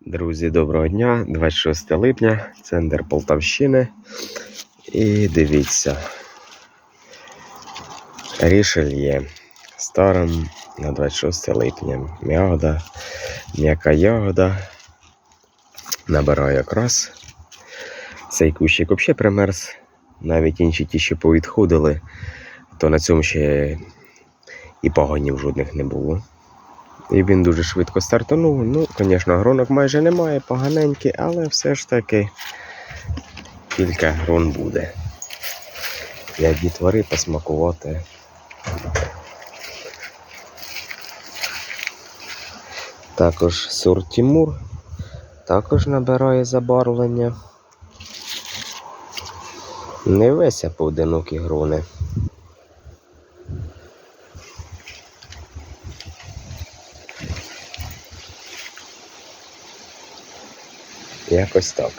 Друзі, доброго дня, 26 липня, центр Полтавщини. І дивіться, рішельє старим на 26 липня. Ягода, м'яка ягода. Набираю якраз. Цей кущик взагалі примерз. Навіть інші ті, що повідходили, то на цьому ще і пагонів жодних не було. І він дуже швидко стартанув. Ну, звісно, гронок майже немає, поганенький, але все ж таки кілька грон буде. Для дітвори посмакувати. Також сорт Тімур. Також набирає забарвлення. Не весь, а поодинокі грони. Якось так.